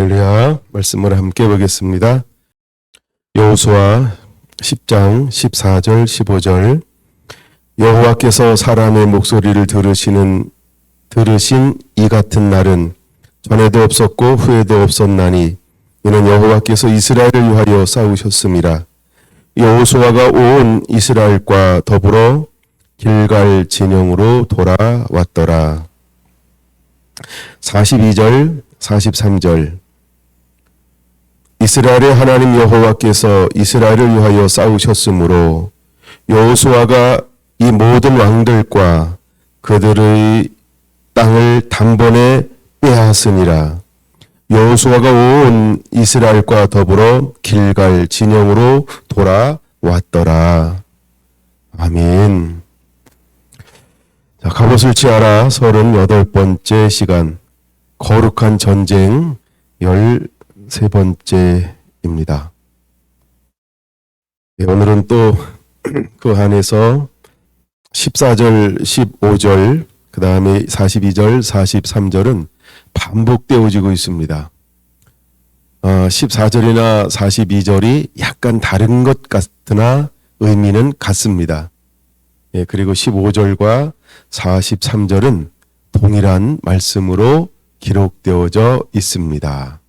할렐루야. 말씀을 함께 보겠습니다. 여호수아 10장 14절 15절. 여호와께서 사람의 목소리를 들으신 이 같은 날은 전에도 없었고 후에도 없었나니 이는 여호와께서 이스라엘을 위하여 싸우셨음이라. 여호수아가 온 이스라엘과 더불어 길갈 진영으로 돌아왔더라. 42절 43절. 이스라엘의 하나님 여호와께서 이스라엘을 위하여 싸우셨으므로 여호수아가 이 모든 왕들과 그들의 땅을 단번에 빼앗으니라. 여호수아가 온 이스라엘과 더불어 길갈 진영으로 돌아왔더라. 아멘. 자, 갑옷을 취하라 38번째 시간, 거룩한 전쟁 13번째입니다. 네, 오늘은 또 그 안에서 14절, 15절, 그 다음에 42절, 43절은 반복되어지고 있습니다. 14절이나 42절이 약간 다른 것 같으나 의미는 같습니다. 예, 그리고 15절과 43절은 동일한 말씀으로 기록되어져 있습니다.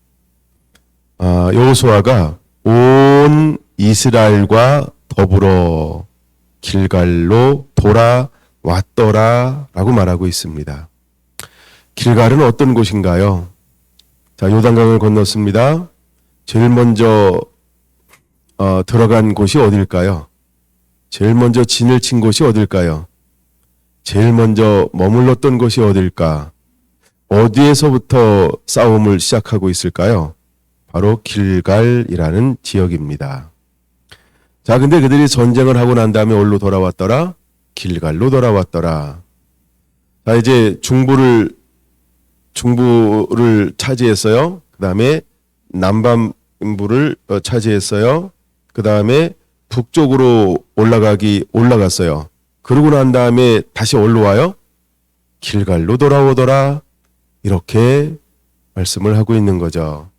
여호수아가 온 이스라엘과 더불어 길갈로 돌아왔더라 라고 말하고 있습니다. 길갈은 어떤 곳인가요? 자, 요단강을 건넜습니다. 제일 먼저 들어간 곳이 어딜까요? 제일 먼저 진을 친 곳이 어딜까요? 제일 먼저 머물렀던 곳이 어딜까? 어디에서부터 싸움을 시작하고 있을까요? 바로 길갈이라는 지역입니다. 자, 근데 그들이 전쟁을 하고 난 다음에 어디로 돌아왔더라? 길갈로 돌아왔더라. 자, 이제 중부를 차지했어요. 그 다음에 남반부를 차지했어요. 그 다음에 북쪽으로 올라갔어요. 그러고 난 다음에 다시 어디로 와요? 길갈로 돌아오더라. 이렇게 말씀을 하고 있는 거죠.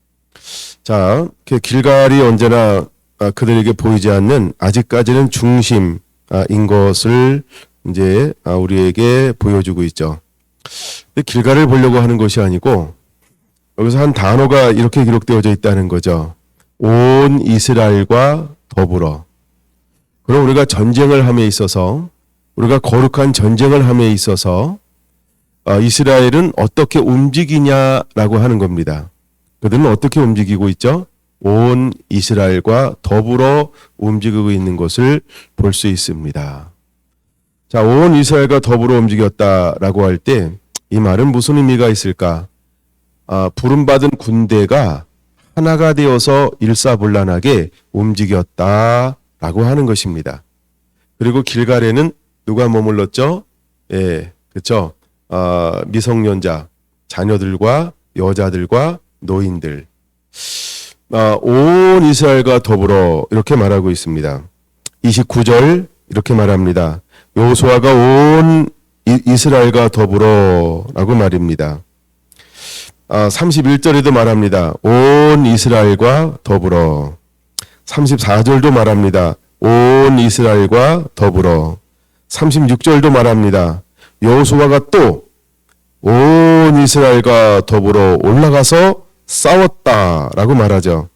자, 길갈이 언제나 그들에게 보이지 않는, 아직까지는 중심인 것을 이제 우리에게 보여주고 있죠. 근데 길갈을 보려고 하는 것이 아니고 여기서 한 단어가 이렇게 기록되어져 있다는 거죠. 온 이스라엘과 더불어. 그럼 우리가 전쟁을 함에 있어서, 우리가 거룩한 전쟁을 함에 있어서 이스라엘은 어떻게 움직이냐라고 하는 겁니다. 그들은 어떻게 움직이고 있죠? 온 이스라엘과 더불어 움직이고 있는 것을 볼 수 있습니다. 자, 온 이스라엘과 더불어 움직였다라고 할 때 이 말은 무슨 의미가 있을까? 부름받은 군대가 하나가 되어서 일사불란하게 움직였다라고 하는 것입니다. 그리고 길갈에는 누가 머물렀죠? 예, 그렇죠. 미성년자, 자녀들과 여자들과 노인들. 온 이스라엘과 더불어 이렇게 말하고 있습니다. 29절 이렇게 말합니다. 여호수아가 온 이스라엘과 더불어 라고 말입니다. 31절에도 말합니다. 온 이스라엘과 더불어. 34절도 말합니다. 온 이스라엘과 더불어. 36절도 말합니다. 여호수아가 또 온 이스라엘과 더불어 올라가서 싸웠다라고 말하죠.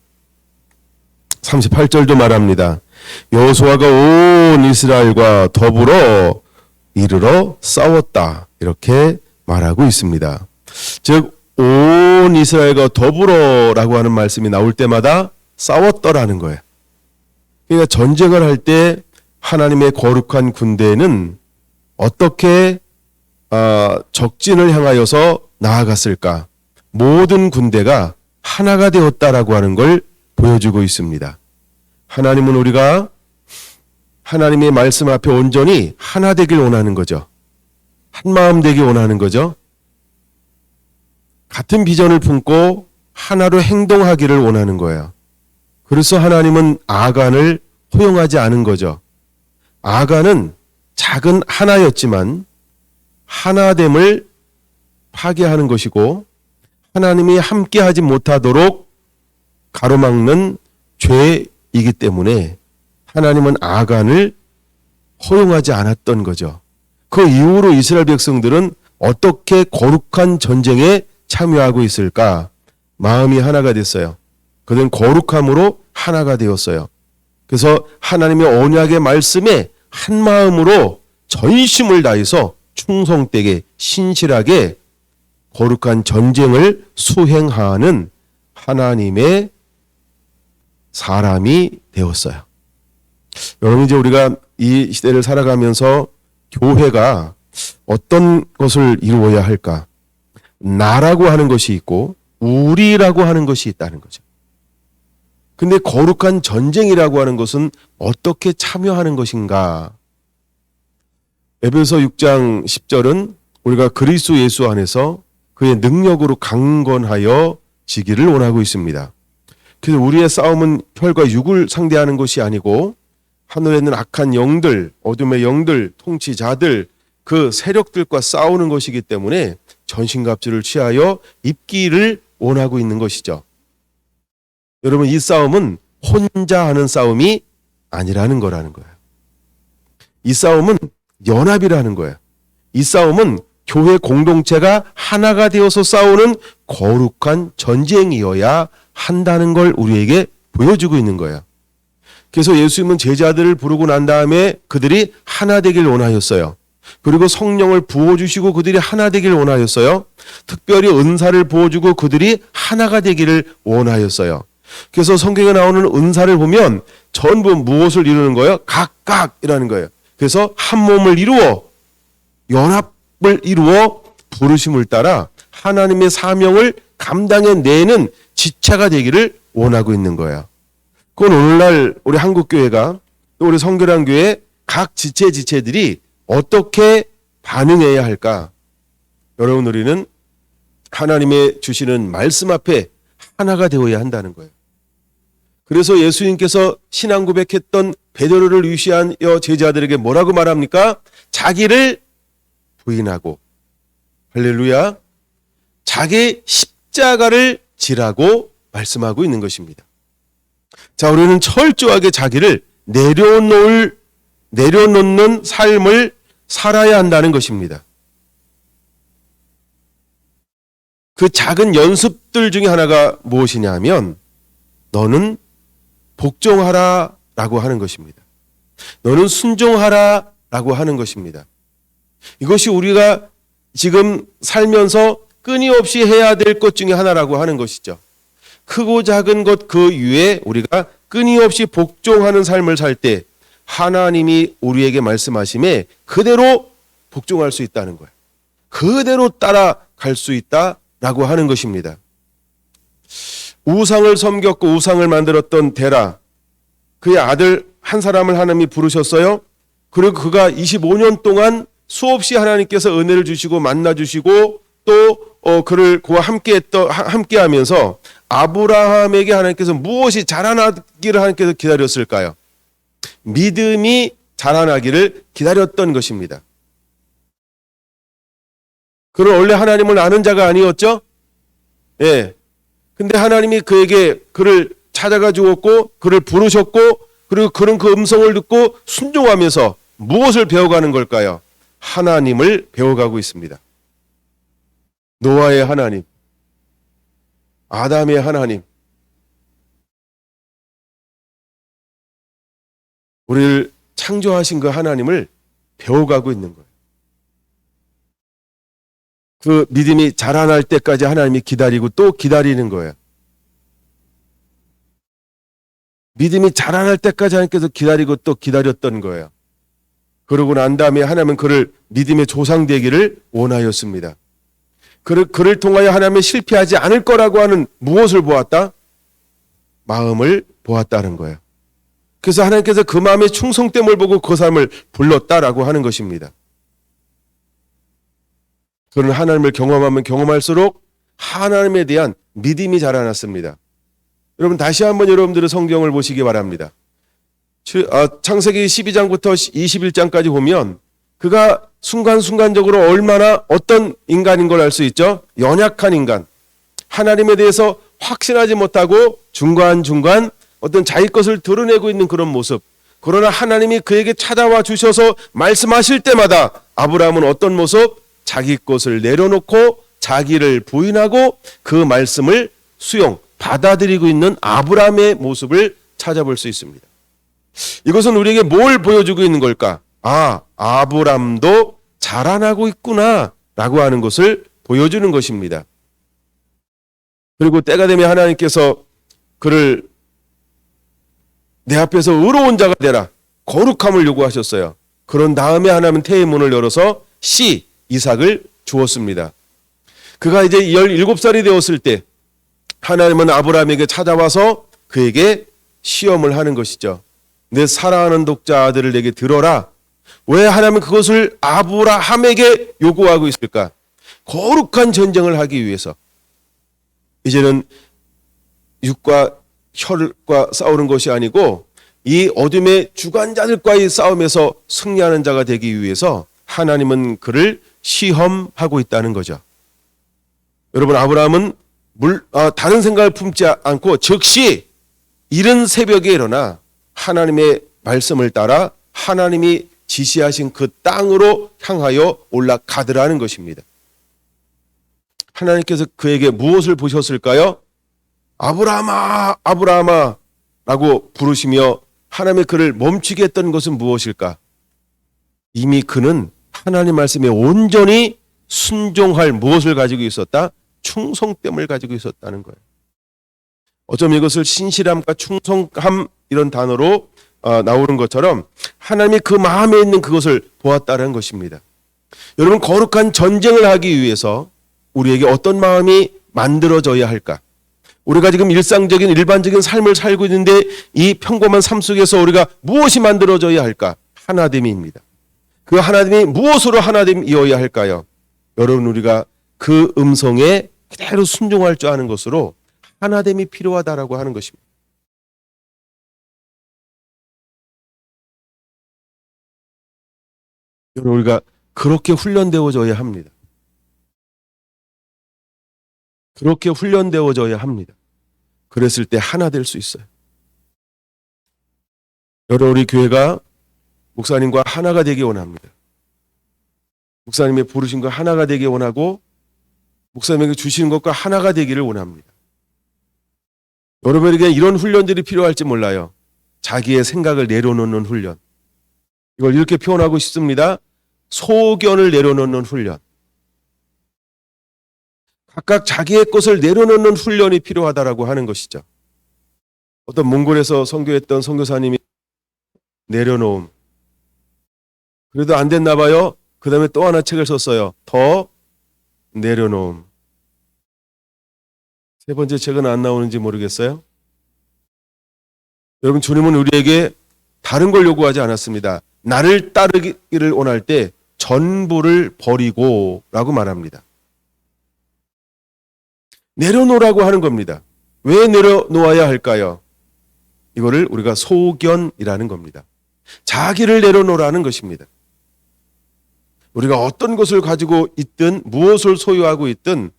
38절도 말합니다. 여호수아가 온 이스라엘과 더불어 이르러 싸웠다. 이렇게 말하고 있습니다. 즉, 온 이스라엘과 더불어라고 하는 말씀이 나올 때마다 싸웠더라는 거예요. 그러니까 전쟁을 할 때 하나님의 거룩한 군대는 어떻게 적진을 향하여서 나아갔을까? 모든 군대가 하나가 되었다라고 하는 걸 보여주고 있습니다. 하나님은 우리가 하나님의 말씀 앞에 온전히 하나 되길 원하는 거죠. 한 마음 되길 원하는 거죠. 같은 비전을 품고 하나로 행동하기를 원하는 거예요. 그래서 하나님은 아간을 허용하지 않은 거죠. 아간은 작은 하나였지만 하나됨을 파괴하는 것이고 하나님이 함께하지 못하도록 가로막는 죄이기 때문에 하나님은 아간을 허용하지 않았던 거죠. 그 이후로 이스라엘 백성들은 어떻게 거룩한 전쟁에 참여하고 있을까? 마음이 하나가 됐어요. 그들은 거룩함으로 하나가 되었어요. 그래서 하나님의 언약의 말씀에 한 마음으로 전심을 다해서 충성되게 신실하게 거룩한 전쟁을 수행하는 하나님의 사람이 되었어요. 여러분, 이제 우리가 이 시대를 살아가면서 교회가 어떤 것을 이루어야 할까? 나라고 하는 것이 있고 우리라고 하는 것이 있다는 거죠. 근데 거룩한 전쟁이라고 하는 것은 어떻게 참여하는 것인가? 에베소 6장 10절은 우리가 그리스도 예수 안에서 그의 능력으로 강건하여 지기를 원하고 있습니다. 그래서 우리의 싸움은 혈과 육을 상대하는 것이 아니고 하늘에 있는 악한 영들, 어둠의 영들, 통치자들, 그 세력들과 싸우는 것이기 때문에 전신갑주를 취하여 입기를 원하고 있는 것이죠. 여러분, 이 싸움은 혼자 하는 싸움이 아니라는 거라는 거예요. 이 싸움은 연합이라는 거예요. 이 싸움은 교회 공동체가 하나가 되어서 싸우는 거룩한 전쟁이어야 한다는 걸 우리에게 보여주고 있는 거예요. 그래서 예수님은 제자들을 부르고 난 다음에 그들이 하나 되길 원하였어요. 그리고 성령을 부어주시고 그들이 하나 되길 원하였어요. 특별히 은사를 부어주고 그들이 하나가 되기를 원하였어요. 그래서 성경에 나오는 은사를 보면 전부 무엇을 이루는 거예요? 각각이라는 거예요. 그래서 한 몸을 이루어 연합을 이루어 부르심을 따라 하나님의 사명을 감당해내는 지체가 되기를 원하고 있는 거예요. 그건 오늘날 우리 한국교회가 또 우리 성결한교회 각 지체들이 어떻게 반응해야 할까? 여러분, 우리는 하나님의 주시는 말씀 앞에 하나가 되어야 한다는 거예요. 그래서 예수님께서 신앙 고백했던 베드로를 위시하여 제자들에게 뭐라고 말합니까? 자기를 부인하고, 할렐루야, 자기 십자가를 지라고 말씀하고 있는 것입니다. 자, 우리는 철저하게 자기를 내려놓는 삶을 살아야 한다는 것입니다. 그 작은 연습들 중에 하나가 무엇이냐 하면 너는 복종하라 라고 하는 것입니다. 너는 순종하라 라고 하는 것입니다. 이것이 우리가 지금 살면서 끊임없이 해야 될 것 중에 하나라고 하는 것이죠. 크고 작은 것 그 위에 우리가 끊임없이 복종하는 삶을 살 때 하나님이 우리에게 말씀하심에 그대로 복종할 수 있다는 거예요. 그대로 따라갈 수 있다라고 하는 것입니다. 우상을 섬겼고 우상을 만들었던 데라, 그의 아들 한 사람을 하나님이 부르셨어요. 그리고 그가 25년 동안 수없이 하나님께서 은혜를 주시고 만나 주시고 또 그를 그와 함께하면서 아브라함에게 하나님께서 무엇이 자라나기를 하나님께서 기다렸을까요? 믿음이 자라나기를 기다렸던 것입니다. 그는 원래 하나님을 아는 자가 아니었죠? 예. 근데 하나님이 그를 찾아가 주었고 그를 부르셨고 그리고 그는 그 음성을 듣고 순종하면서 무엇을 배워가는 걸까요? 하나님을 배워가고 있습니다. 노아의 하나님, 아담의 하나님, 우리를 창조하신 그 하나님을 배워가고 있는 거예요. 그 믿음이 자라날 때까지 하나님이 기다리고 또 기다리는 거예요. 믿음이 자라날 때까지 하나님께서 기다리고 또 기다렸던 거예요. 그러고 난 다음에 하나님은 그를 믿음의 조상 되기를 원하였습니다. 그를 통하여 하나님은 실패하지 않을 거라고 하는 무엇을 보았다? 마음을 보았다는 거예요. 그래서 하나님께서 그 마음의 충성됨을 보고 그 사람을 불렀다라고 하는 것입니다. 그는 하나님을 경험하면 경험할수록 하나님에 대한 믿음이 자라났습니다. 여러분, 다시 한번 여러분들의 성경을 보시기 바랍니다. 창세기 12장부터 21장까지 보면 그가 순간순간적으로 얼마나 어떤 인간인 걸 알 수 있죠? 연약한 인간, 하나님에 대해서 확신하지 못하고 중간중간 어떤 자기 것을 드러내고 있는 그런 모습. 그러나 하나님이 그에게 찾아와 주셔서 말씀하실 때마다 아브라함은 어떤 모습? 자기 것을 내려놓고 자기를 부인하고 그 말씀을 받아들이고 있는 아브라함의 모습을 찾아볼 수 있습니다. 이것은 우리에게 뭘 보여주고 있는 걸까? 아브라함도 자라나고 있구나 라고 하는 것을 보여주는 것입니다. 그리고 때가 되면 하나님께서 그를 내 앞에서 의로운 자가 되라, 거룩함을 요구하셨어요. 그런 다음에 하나님은 태의 문을 열어서 이삭을 주었습니다. 그가 이제 17살이 되었을 때 하나님은 아브라함에게 찾아와서 그에게 시험을 하는 것이죠. 내 사랑하는 독자 아들을 내게 들어라. 왜 하나님은 그것을 아브라함에게 요구하고 있을까? 거룩한 전쟁을 하기 위해서. 이제는 육과 혈과 싸우는 것이 아니고 이 어둠의 주관자들과의 싸움에서 승리하는 자가 되기 위해서 하나님은 그를 시험하고 있다는 거죠. 여러분, 아브라함은 다른 생각을 품지 않고 즉시 이른 새벽에 일어나 하나님의 말씀을 따라 하나님이 지시하신 그 땅으로 향하여 올라가더라는 것입니다. 하나님께서 그에게 무엇을 보셨을까요? 아브라함아, 아브라함아 라고 부르시며 하나님의 그를 멈추게 했던 것은 무엇일까? 이미 그는 하나님 말씀에 온전히 순종할 무엇을 가지고 있었다? 충성됨을 가지고 있었다는 거예요. 어쩌면 이것을 신실함과 충성함 이런 단어로 나오는 것처럼 하나님이 그 마음에 있는 그것을 보았다는 것입니다. 여러분, 거룩한 전쟁을 하기 위해서 우리에게 어떤 마음이 만들어져야 할까? 우리가 지금 일상적인 일반적인 삶을 살고 있는데 이 평범한 삶 속에서 우리가 무엇이 만들어져야 할까? 하나됨입니다. 그 하나됨이 무엇으로 하나됨이어야 할까요? 여러분, 우리가 그 음성에 그대로 순종할 줄 아는 것으로 하나됨이 필요하다라고 하는 것입니다. 여러분, 우리가 그렇게 훈련되어져야 합니다. 그렇게 훈련되어져야 합니다. 그랬을 때 하나 될 수 있어요. 여러분, 우리 교회가 목사님과 하나가 되기 원합니다. 목사님의 부르심과 하나가 되기 원하고 목사님에게 주시는 것과 하나가 되기를 원합니다. 여러분에게 이런 훈련들이 필요할지 몰라요. 자기의 생각을 내려놓는 훈련. 이걸 이렇게 표현하고 싶습니다. 소견을 내려놓는 훈련. 각각 자기의 것을 내려놓는 훈련이 필요하다라고 하는 것이죠. 어떤 몽골에서 선교했던 선교사님이 내려놓음. 그래도 안 됐나 봐요. 그 다음에 또 하나 책을 썼어요. 더 내려놓음. 세 번째 책은 안 나오는지 모르겠어요. 여러분, 주님은 우리에게 다른 걸 요구하지 않았습니다. 나를 따르기를 원할 때 전부를 버리고 라고 말합니다. 내려놓으라고 하는 겁니다. 왜 내려놓아야 할까요? 이거를 우리가 소견이라는 겁니다. 자기를 내려놓으라는 것입니다. 우리가 어떤 것을 가지고 있든 무엇을 소유하고 있든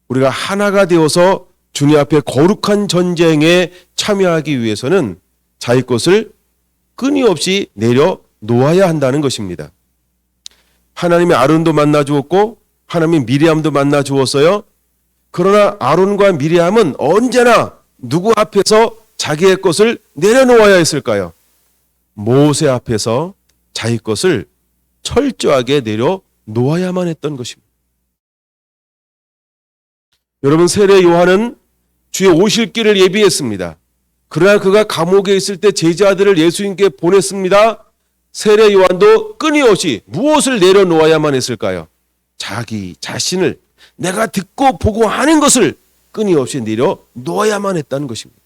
우리가 하나가 되어서 주님 앞에 거룩한 전쟁에 참여하기 위해서는 자기 것을 끊임없이 내려놓아야 한다는 것입니다. 하나님이 아론도 만나 주었고 하나님이 미리암도 만나 주었어요. 그러나 아론과 미리암은 언제나 누구 앞에서 자기의 것을 내려놓아야 했을까요? 모세 앞에서 자기 것을 철저하게 내려놓아야만 했던 것입니다. 여러분, 세례 요한은 주의 오실 길을 예비했습니다. 그러나 그가 감옥에 있을 때 제자들을 예수님께 보냈습니다. 세례 요한도 끊임없이 무엇을 내려놓아야만 했을까요? 자기 자신을, 내가 듣고 보고 하는 것을 끊임없이 내려놓아야만 했다는 것입니다.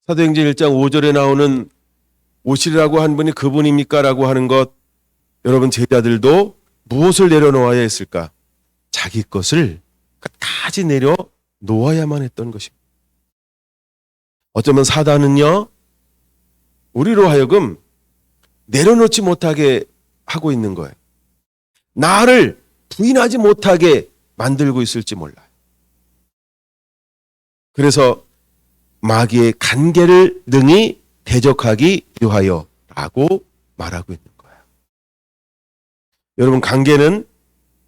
사도행전 1장 5절에 나오는 오시리라고 한 분이 그분입니까? 라고 하는 것, 여러분, 제자들도 무엇을 내려놓아야 했을까? 자기 것을 끝까지 내려놓아야만 했던 것입니다. 어쩌면 사단은요, 우리로 하여금 내려놓지 못하게 하고 있는 거예요. 나를 부인하지 못하게 만들고 있을지 몰라요. 그래서 마귀의 간계를 능히 대적하기 위하여 라고 말하고 있는 거예요. 여러분, 간계는,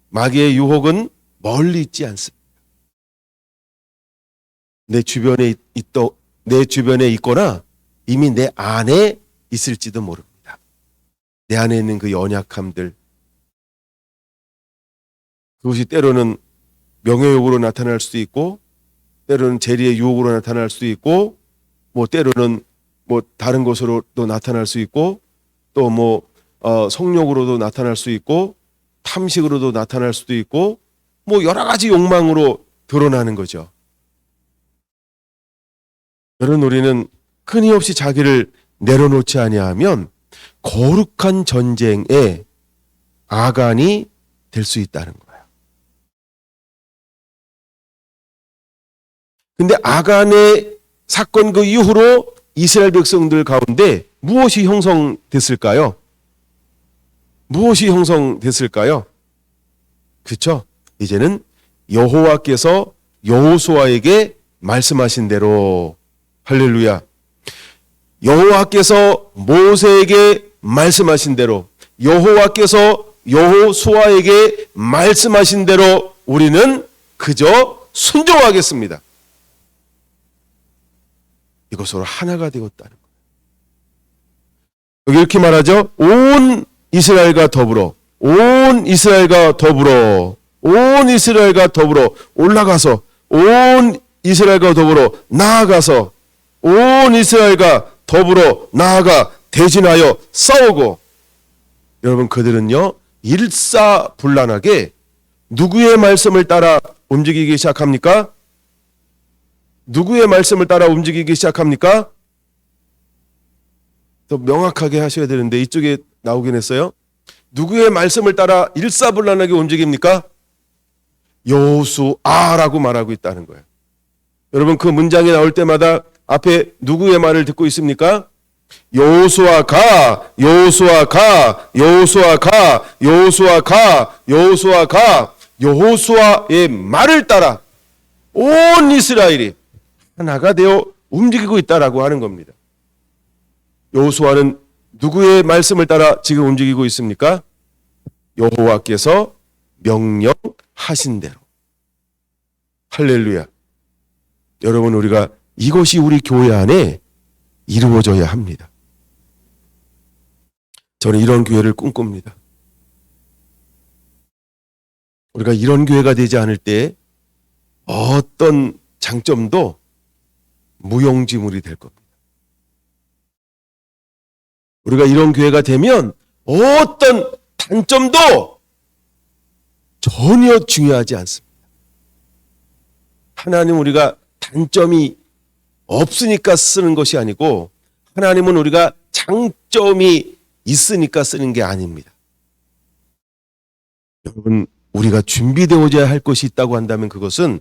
마귀의 유혹은 멀리 있지 않습니다. 내 주변에 있거나 이미 내 안에 있을지도 모릅니다. 내 안에 있는 그 연약함들, 그것이 때로는 명예욕으로 나타날 수도 있고, 때로는 재리의 유혹으로 나타날 수도 있고, 때로는 다른 것으로도 나타날 수 있고, 또 성욕으로도 나타날 수 있고, 탐식으로도 나타날 수도 있고, 여러 가지 욕망으로 드러나는 거죠. 여러분, 우리는 끊임없이 자기를 내려놓지 아니하면 거룩한 전쟁에 아간이 될 수 있다는 거예요. 근데 아간의 사건 그 이후로 이스라엘 백성들 가운데 무엇이 형성됐을까요? 무엇이 형성됐을까요? 그렇죠? 이제는 여호와께서 여호수아에게 말씀하신 대로, 할렐루야, 여호와께서 모세에게 말씀하신 대로, 여호와께서 여호수아에게 말씀하신 대로 우리는 그저 순종하겠습니다. 이것으로 하나가 되었다는 거예요. 여기 이렇게 말하죠. 온 이스라엘과 더불어, 온 이스라엘과 더불어, 온 이스라엘과 더불어 올라가서, 온 이스라엘과 더불어 나아가서, 온 이스라엘과 더불어 나아가 대진하여 싸우고. 여러분, 그들은요 일사불란하게 누구의 말씀을 따라 움직이기 시작합니까? 누구의 말씀을 따라 움직이기 시작합니까? 더 명확하게 하셔야 되는데 이쪽에 나오긴 했어요. 누구의 말씀을 따라 일사불란하게 움직입니까? 여호수아라고 말하고 있다는 거예요. 여러분, 그 문장이 나올 때마다 앞에 누구의 말을 듣고 있습니까? 여호수아 가, 여호수아 가, 여호수아 가, 여호수아 가, 여호수아 가. 여호수아의 말을 따라 온 이스라엘이 하나가 되어 움직이고 있다라고 하는 겁니다. 여호수아는 누구의 말씀을 따라 지금 움직이고 있습니까? 여호와께서 명령하신 대로. 할렐루야. 여러분, 우리가 이것이 우리 교회 안에 이루어져야 합니다. 저는 이런 교회를 꿈꿉니다. 우리가 이런 교회가 되지 않을 때 어떤 장점도 무용지물이 될 겁니다. 우리가 이런 교회가 되면 어떤 단점도 전혀 중요하지 않습니다. 하나님, 우리가 단점이 없으니까 쓰는 것이 아니고, 하나님은 우리가 장점이 있으니까 쓰는 게 아닙니다. 여러분, 우리가 준비되어야 할 것이 있다고 한다면 그것은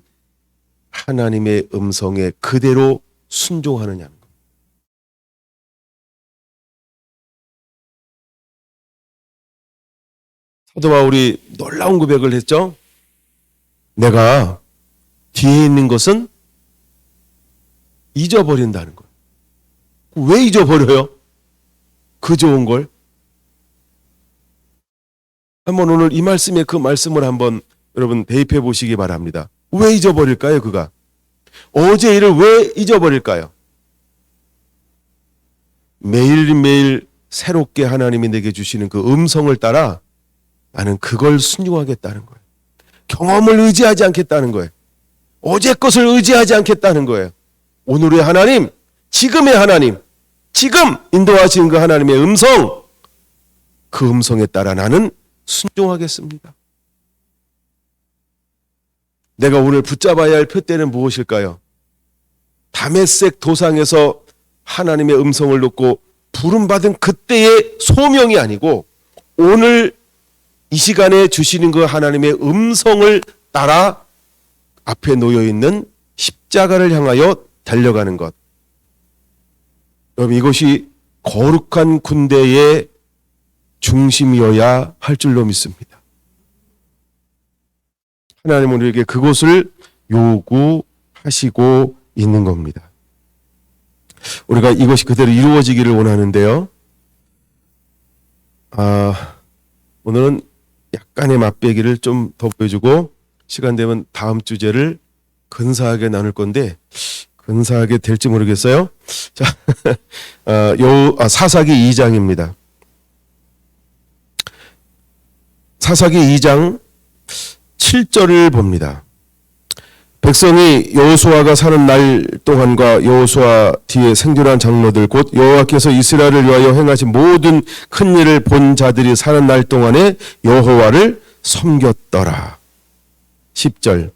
하나님의 음성에 그대로 순종하느냐는 겁니다. 사도 바울이 놀라운 고백을 했죠. 내가 뒤에 있는 것은 잊어버린다는 거예요. 왜 잊어버려요? 그 좋은 걸. 한번 오늘 이 말씀에 그 말씀을 한번 여러분 대입해 보시기 바랍니다. 왜 잊어버릴까요, 그가? 어제 일을 왜 잊어버릴까요? 매일매일 새롭게 하나님이 내게 주시는 그 음성을 따라 나는 그걸 순종하겠다는 거예요. 경험을 의지하지 않겠다는 거예요. 어제 것을 의지하지 않겠다는 거예요. 오늘의 하나님, 지금의 하나님, 지금 인도하신 그 하나님의 음성, 그 음성에 따라 나는 순종하겠습니다. 내가 오늘 붙잡아야 할 표대는 무엇일까요? 다메섹 도상에서 하나님의 음성을 듣고 부름받은 그때의 소명이 아니고, 오늘 이 시간에 주시는 그 하나님의 음성을 따라 앞에 놓여있는 십자가를 향하여 달려가는 것. 여러분, 이것이 거룩한 군대의 중심이어야 할 줄로 믿습니다. 하나님은 우리에게 그것을 요구하시고 있는 겁니다. 우리가 이것이 그대로 이루어지기를 원하는데요. 오늘은 약간의 맛배기를 좀 더 보여주고 시간 되면 다음 주제를 근사하게 나눌 건데 근사하게 될지 모르겠어요. 자, 사사기 2장입니다. 사사기 2장 7절을 봅니다. 백성이 여호수아가 사는 날 동안과 여호수아 뒤에 생존한 장로들 곧 여호와께서 이스라엘을 위하여 행하신 모든 큰 일을 본 자들이 사는 날 동안에 여호와를 섬겼더라. 10절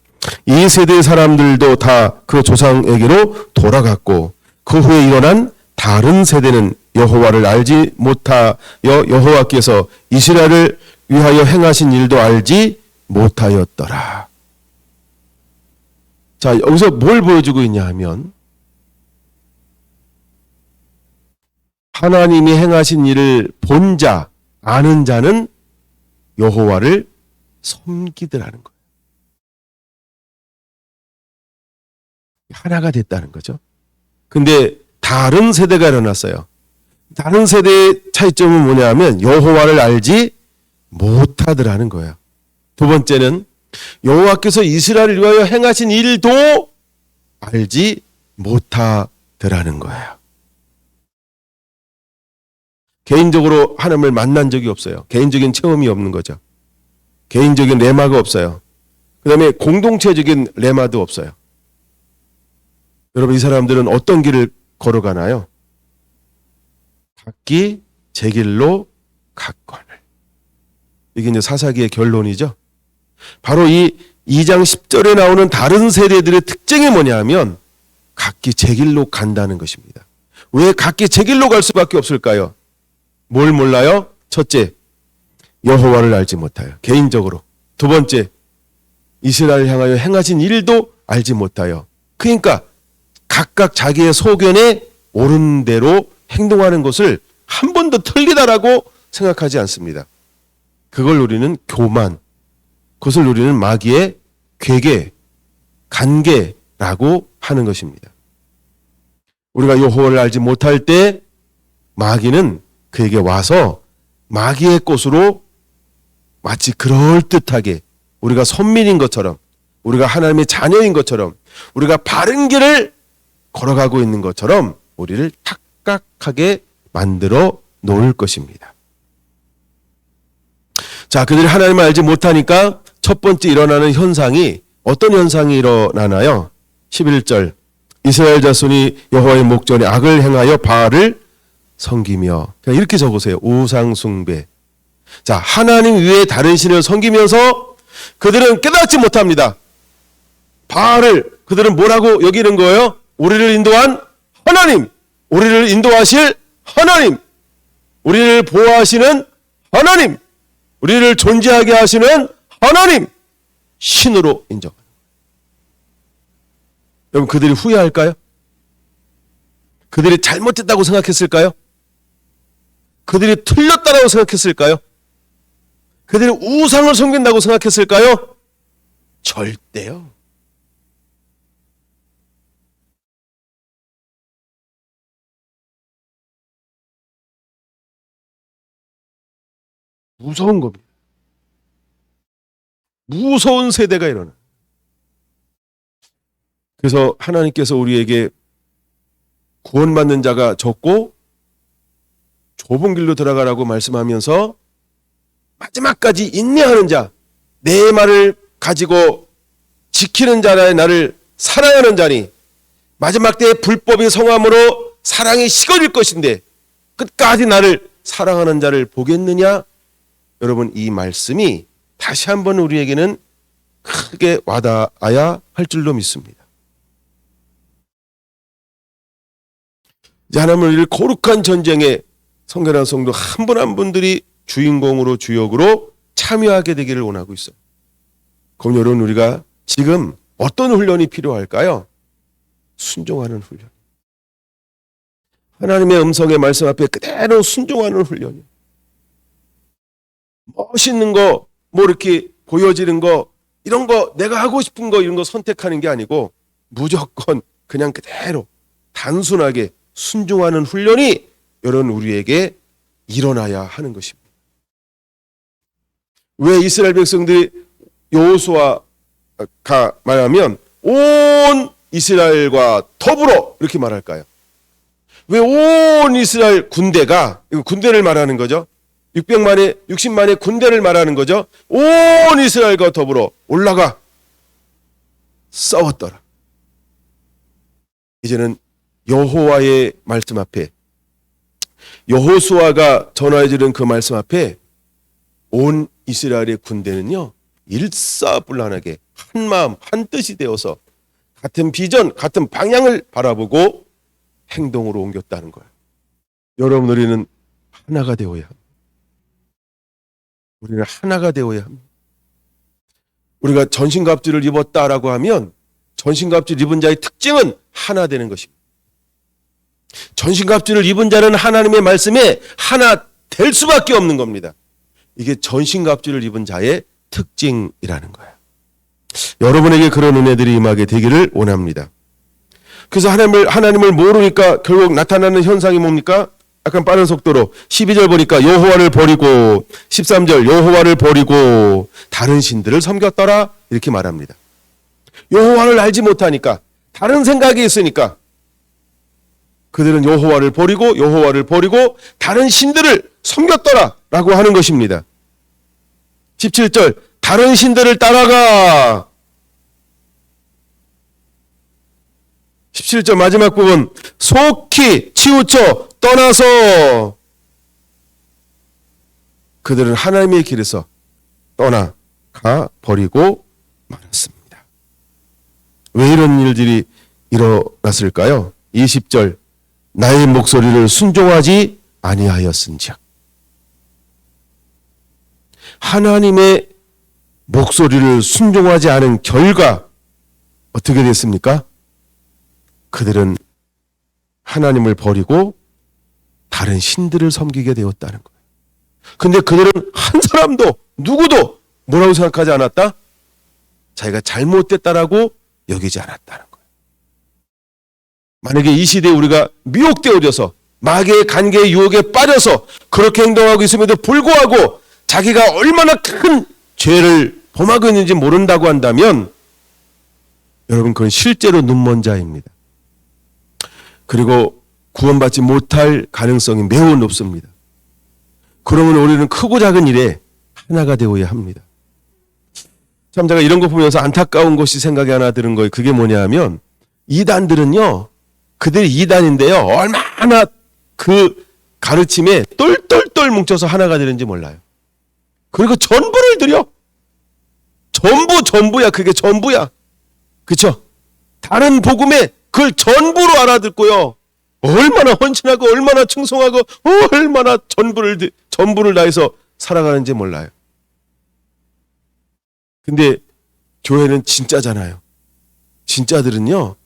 이 세대의 사람들도 다 그 조상에게로 돌아갔고 그 후에 일어난 다른 세대는 여호와를 알지 못하여 여호와께서 이스라엘을 위하여 행하신 일도 알지 못하였더라. 자, 여기서 뭘 보여주고 있냐 하면 하나님이 행하신 일을 본 자, 아는 자는 여호와를 섬기더라는 거예요. 하나가 됐다는 거죠. 근데 다른 세대가 일어났어요. 다른 세대의 차이점은 뭐냐 하면 여호와를 알지 못하더라는 거예요. 두 번째는 여호와께서 이스라엘을 위하여 행하신 일도 알지 못하더라는 거예요. 개인적으로 하나님을 만난 적이 없어요. 개인적인 체험이 없는 거죠. 개인적인 레마가 없어요. 그 다음에 공동체적인 레마도 없어요. 여러분, 이 사람들은 어떤 길을 걸어가나요? 각기 제 길로 갔거늘. 이게 이제 사사기의 결론이죠. 바로 이 2장 10절에 나오는 다른 세대들의 특징이 뭐냐 하면 각기 제 길로 간다는 것입니다. 왜 각기 제 길로 갈 수밖에 없을까요? 뭘 몰라요? 첫째, 여호와를 알지 못하여 개인적으로. 두 번째, 이스라엘을 향하여 행하신 일도 알지 못하여. 그러니까 각각 자기의 소견에 옳은 대로 행동하는 것을 한 번도 틀리다라고 생각하지 않습니다. 그걸 우리는 교만, 그것을 우리는 마귀의 괴계, 간계라고 하는 것입니다. 우리가 여호와를 알지 못할 때 마귀는 그에게 와서 마귀의 꽃으로 마치 그럴듯하게 우리가 선민인 것처럼, 우리가 하나님의 자녀인 것처럼, 우리가 바른 길을 걸어가고 있는 것처럼 우리를 착각하게 만들어 놓을 것입니다. 자, 그들이 하나님을 알지 못하니까 첫 번째 일어나는 현상이 어떤 현상이 일어나나요? 11절 이스라엘 자손이 여호와의 목전에 악을 행하여 바알을 섬기며, 그냥 이렇게 적으세요. 우상 숭배. 자, 하나님 외에 다른 신을 섬기면서 그들은 깨닫지 못합니다. 바알을 그들은 뭐라고 여기는 거예요? 우리를 인도한 하나님, 우리를 인도하실 하나님, 우리를 보호하시는 하나님, 우리를 존재하게 하시는 하나님, 신으로 인정합니다. 여러분, 그들이 후회할까요? 그들이 잘못했다고 생각했을까요? 그들이 틀렸다고 생각했을까요? 그들이 우상을 섬긴다고 생각했을까요? 절대요. 무서운 겁니다. 무서운 세대가 일어나. 그래서 하나님께서 우리에게 구원받는 자가 적고 좁은 길로 들어가라고 말씀하면서 마지막까지 인내하는 자, 내 말을 가지고 지키는 자라에 나를 사랑하는 자니 마지막 때에 불법이 성함으로 사랑이 식어질 것인데 끝까지 나를 사랑하는 자를 보겠느냐? 여러분, 이 말씀이 다시 한번 우리에게는 크게 와닿아야 할 줄로 믿습니다. 이제 하나님은 우리를 거룩한 전쟁에 성결한 성도 한 분 한 분들이 주인공으로 주역으로 참여하게 되기를 원하고 있어요. 그럼 여러분, 우리가 지금 어떤 훈련이 필요할까요? 순종하는 훈련. 하나님의 음성의 말씀 앞에 그대로 순종하는 훈련이에요. 멋있는 거, 뭐 이렇게 보여지는 거, 이런 거 내가 하고 싶은 거 이런 거 선택하는 게 아니고 무조건 그냥 그대로 단순하게 순종하는 훈련이 여러분 우리에게 일어나야 하는 것입니다. 왜 이스라엘 백성들이 여호수아가 말하면 온 이스라엘과 더불어 이렇게 말할까요? 왜 온 이스라엘 군대가, 이거 군대를 말하는 거죠. 600만의 60만의 군대를 말하는 거죠. 온 이스라엘과 더불어 올라가 싸웠더라. 이제는 여호와의 말씀 앞에, 여호수아가 전하여주는 그 말씀 앞에 온 이스라엘의 군대는요 일사불란하게 한 마음 한 뜻이 되어서 같은 비전, 같은 방향을 바라보고 행동으로 옮겼다는 거예요. 여러분, 우리는 하나가 되어야 합니다. 우리는 하나가 되어야 합니다. 우리가 전신갑주를 입었다라고 하면 전신갑주를 입은 자의 특징은 하나 되는 것입니다. 전신갑주를 입은 자는 하나님의 말씀에 하나 될 수밖에 없는 겁니다. 이게 전신갑주를 입은 자의 특징이라는 거예요. 여러분에게 그런 은혜들이 임하게 되기를 원합니다. 그래서 하나님을 모르니까 결국 나타나는 현상이 뭡니까? 약간 빠른 속도로 12절 보니까 여호와를 버리고 13절 여호와를 버리고 다른 신들을 섬겼더라 이렇게 말합니다. 여호와를 알지 못하니까 다른 생각이 있으니까 그들은 여호와를 버리고 다른 신들을 섬겼더라 라고 하는 것입니다. 17절 다른 신들을 따라가. 17절 마지막 부분 속히 치우쳐 떠나서. 그들은 하나님의 길에서 떠나가 버리고 말았습니다. 왜 이런 일들이 일어났을까요? 20절 나의 목소리를 순종하지 아니하였은즉. 하나님의 목소리를 순종하지 않은 결과 어떻게 됐습니까? 그들은 하나님을 버리고 다른 신들을 섬기게 되었다는 거예요. 근데 그들은 한 사람도 누구도 뭐라고 생각하지 않았다? 자기가 잘못됐다라고 여기지 않았다는 거예요. 만약에 이 시대에 우리가 미혹되어져서 마귀의 관계의 유혹에 빠져서 그렇게 행동하고 있음에도 불구하고 자기가 얼마나 큰 죄를 범하고 있는지 모른다고 한다면 여러분 그건 실제로 눈먼 자입니다. 그리고 구원받지 못할 가능성이 매우 높습니다. 그러면 우리는 크고 작은 일에 하나가 되어야 합니다. 참 제가 이런 거 보면서 안타까운 것이 생각이 하나 드는 거예요. 그게 뭐냐 하면 이단들은요. 그들이 이단인데요. 얼마나 그 가르침에 똘똘똘 뭉쳐서 하나가 되는지 몰라요. 그리고 전부를 드려. 전부야. 그게 전부야. 그렇죠? 다른 복음에 그걸 전부로 알아듣고요. 얼마나 헌신하고 얼마나 충성하고 얼마나 전부를 다해서 살아가는지 몰라요. 근데 교회는 진짜잖아요. 진짜들은요.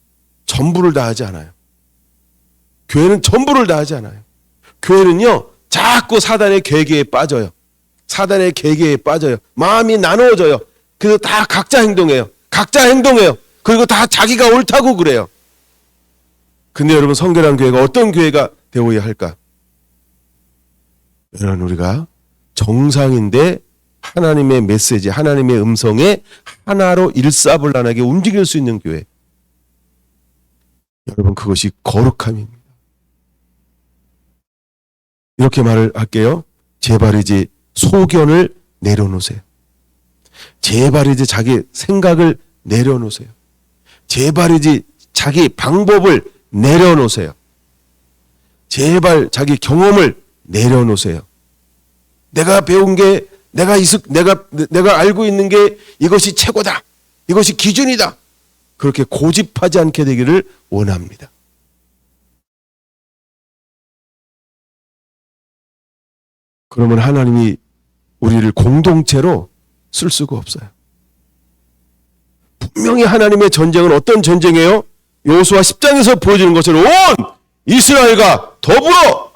전부를 다하지 않아요. 교회는 전부를 다하지 않아요. 교회는요. 자꾸 사단의 계계에 빠져요. 사단의 계계에 빠져요. 마음이 나누어져요. 그래서 다 각자 행동해요. 그리고 다 자기가 옳다고 그래요. 근데 여러분 성결한 교회가 어떤 교회가 되어야 할까? 여러분 우리가 정상인데 하나님의 메시지, 하나님의 음성에 하나로 일사불란하게 움직일 수 있는 교회. 여러분 그것이 거룩함입니다. 이렇게 말을 할게요. 제발 이제 소견을 내려놓으세요. 제발 이제 자기 생각을 내려놓으세요. 제발 이제 자기 방법을 내려놓으세요. 제발 자기 경험을 내려놓으세요. 내가 배운 게 내가 알고 있는 게 이것이 최고다. 이것이 기준이다. 그렇게 고집하지 않게 되기를 원합니다. 그러면 하나님이 우리를 공동체로 쓸 수가 없어요. 분명히 하나님의 전쟁은 어떤 전쟁이에요? 여호수아 10장에서 보여주는 것처럼 온 이스라엘과 더불어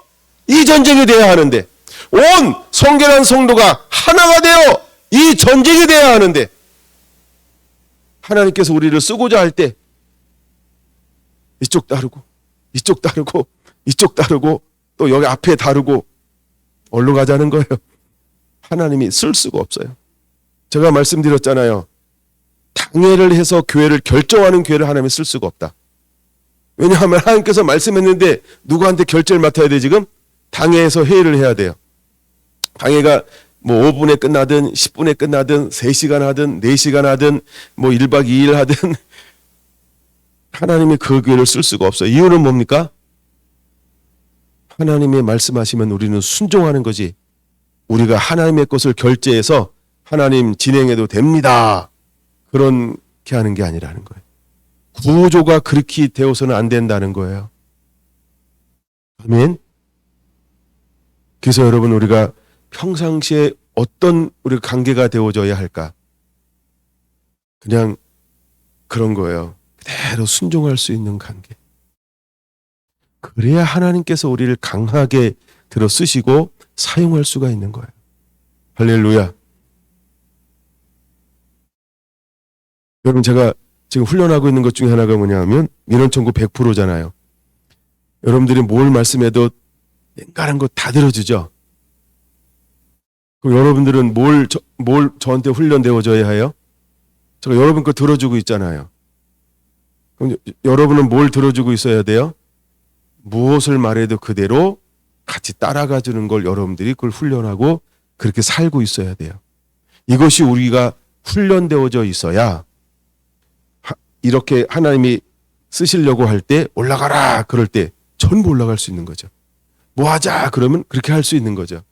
이 전쟁이 돼야 하는데, 온 성결한 성도가 하나가 되어 이 전쟁이 돼야 하는데, 하나님께서 우리를 쓰고자 할 때 이쪽 다르고 이쪽 다르고 이쪽 다르고 또 여기 앞에 다르고 어디로 가자는 거예요? 하나님이 쓸 수가 없어요. 제가 말씀드렸잖아요. 당회를 해서 교회를 결정하는 교회를 하나님이 쓸 수가 없다. 왜냐하면 하나님께서 말씀했는데 누구한테 결제를 맡아야 돼? 지금 당회에서 회의를 해야 돼요. 당회가 뭐 5분에 끝나든 10분에 끝나든 3시간 하든 4시간 하든 뭐 1박 2일 하든 하나님이 그 교회를 쓸 수가 없어요. 이유는 뭡니까? 하나님이 말씀하시면 우리는 순종하는 거지. 우리가 하나님의 것을 결제해서 하나님 진행해도 됩니다. 그렇게 하는 게 아니라는 거예요. 구조가 그렇게 되어서는 안 된다는 거예요. 아멘. 그래서 여러분 우리가 평상시에 어떤 우리 관계가 되어져야 할까? 그냥 그런 거예요. 그대로 순종할 수 있는 관계. 그래야 하나님께서 우리를 강하게 들어 쓰시고 사용할 수가 있는 거예요. 할렐루야. 여러분 제가 지금 훈련하고 있는 것 중에 하나가 뭐냐면 민원청구 100%잖아요. 여러분들이 뭘 말씀해도 냉간한 거 다 들어주죠. 그럼 여러분들은 뭘 저한테 훈련되어져야 해요? 제가 여러분 거 들어주고 있잖아요. 그럼 여러분은 뭘 들어주고 있어야 돼요? 무엇을 말해도 그대로 같이 따라가 주는 걸 여러분들이 그걸 훈련하고 그렇게 살고 있어야 돼요. 이것이 우리가 훈련되어져 있어야 이렇게 하나님이 쓰시려고 할 때 올라가라 그럴 때 전부 올라갈 수 있는 거죠. 뭐 하자 그러면 그렇게 할 수 있는 거죠.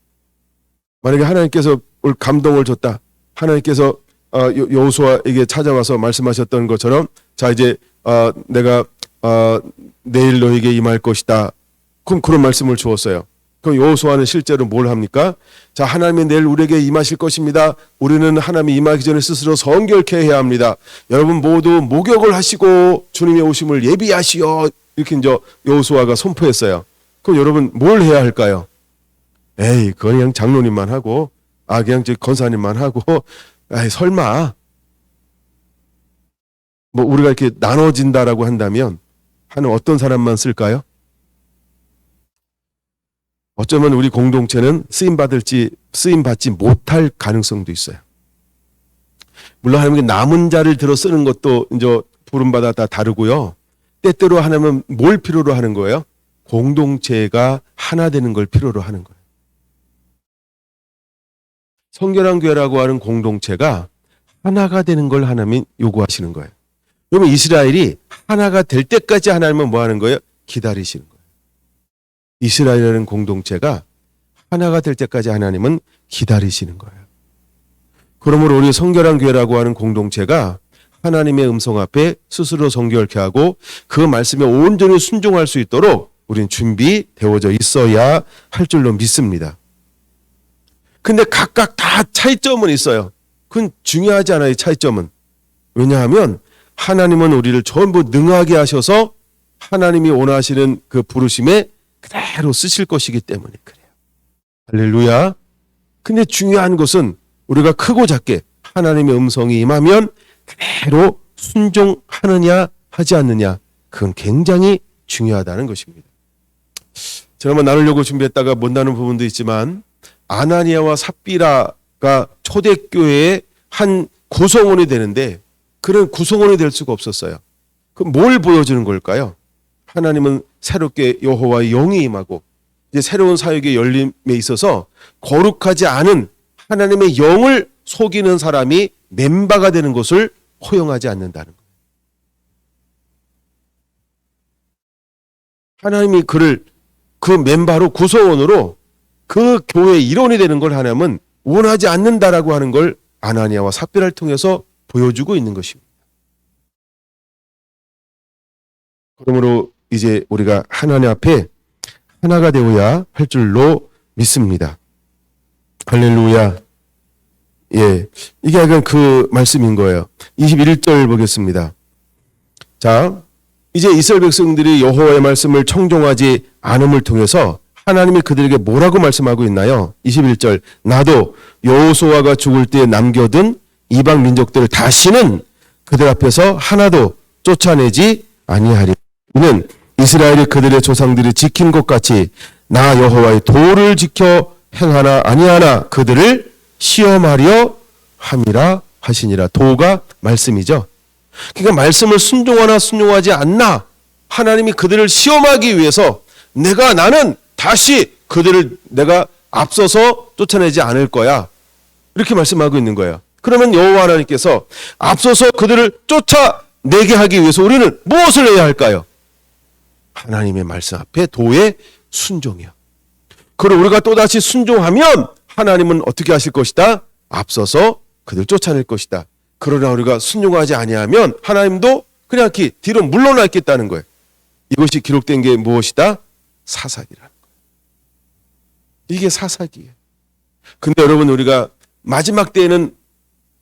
만약에 하나님께서 감동을 줬다. 하나님께서 여호수아에게 찾아와서 말씀하셨던 것처럼 자 이제 내가 내일 너에게 임할 것이다. 그럼 그런 말씀을 주었어요. 그럼 여호수아는 실제로 뭘 합니까? 자, 하나님이 내일 우리에게 임하실 것입니다. 우리는 하나님이 임하기 전에 스스로 성결케 해야 합니다. 여러분 모두 목욕을 하시고 주님의 오심을 예비하시오. 이렇게 이제 여호수아가 선포했어요. 그럼 여러분 뭘 해야 할까요? 에이, 그건 그냥 장로님만 하고, 그냥 저 권사님만 하고, 에이, 설마. 뭐 우리가 이렇게 나눠진다라고 한다면 하는 어떤 사람만 쓸까요? 어쩌면 우리 공동체는 쓰임받지 못할 가능성도 있어요. 물론 하나님께 남은 자를 들어 쓰는 것도 이제 부름받아 다 다르고요. 때때로 하나님은 뭘 필요로 하는 거예요? 공동체가 하나 되는 걸 필요로 하는 거예요. 성결한 교회라고 하는 공동체가 하나가 되는 걸 하나님이 요구하시는 거예요. 여러분 이스라엘이 하나가 될 때까지 하나님은 뭐 하는 거예요? 기다리시는 거예요. 이스라엘이라는 공동체가 하나가 될 때까지 하나님은 기다리시는 거예요. 그러므로 우리 성결한 교회라고 하는 공동체가 하나님의 음성 앞에 스스로 성결케 하고 그 말씀에 온전히 순종할 수 있도록 우리는 준비되어져 있어야 할 줄로 믿습니다. 근데 각각 다 차이점은 있어요. 그건 중요하지 않아요, 차이점은. 왜냐하면 하나님은 우리를 전부 능하게 하셔서 하나님이 원하시는 그 부르심에 그대로 쓰실 것이기 때문에 그래요. 할렐루야. 근데 중요한 것은 우리가 크고 작게 하나님의 음성이 임하면 그대로 순종하느냐 하지 않느냐, 그건 굉장히 중요하다는 것입니다. 제가 한번 나누려고 준비했다가 못 나눈 부분도 있지만 아나니아와 삽비라가 초대교회의 한 구성원이 되는데 그런 구성원이 될 수가 없었어요. 그럼 뭘 보여주는 걸까요? 하나님은 새롭게 여호와의 영이 임하고 이제 새로운 사역의 열림에 있어서 거룩하지 않은 하나님의 영을 속이는 사람이 멤버가 되는 것을 허용하지 않는다는 거예요. 하나님이 그를 그 멤버로 구성원으로 그 교회의 일원이 되는 걸 하나님은 원하지 않는다라고 하는 걸 아나니아와 삽비라를 통해서 보여주고 있는 것입니다. 그러므로 이제 우리가 하나님 앞에 하나가 되어야 할 줄로 믿습니다. 할렐루야. 예, 이게 약간 그 말씀인 거예요. 21절 보겠습니다. 자, 이제 이스라엘 백성들이 여호와의 말씀을 청종하지 않음을 통해서 하나님이 그들에게 뭐라고 말씀하고 있나요? 21절, 나도 여호수아가 죽을 때 남겨둔 이방 민족들을 다시는 그들 앞에서 하나도 쫓아내지 아니하리. 이는 이스라엘이 그들의 조상들이 지킨 것 같이 나 여호와의 도를 지켜 행하나 아니하나 그들을 시험하려 함이라 하시니라. 도가 말씀이죠. 그러니까 말씀을 순종하나 순종하지 않나 하나님이 그들을 시험하기 위해서 나는 다시 그들을 내가 앞서서 쫓아내지 않을 거야. 이렇게 말씀하고 있는 거예요. 그러면 여호와 하나님께서 앞서서 그들을 쫓아내게 하기 위해서 우리는 무엇을 해야 할까요? 하나님의 말씀 앞에 도의 순종이요. 그리고 우리가 또다시 순종하면 하나님은 어떻게 하실 것이다? 앞서서 그들 쫓아낼 것이다. 그러나 우리가 순종하지 아니하면 하나님도 그냥 이렇게 뒤로 물러나 있겠다는 거예요. 이것이 기록된 게 무엇이다? 사사기라는 거예요. 이게 사사기예요. 근데 여러분, 우리가 마지막 때에는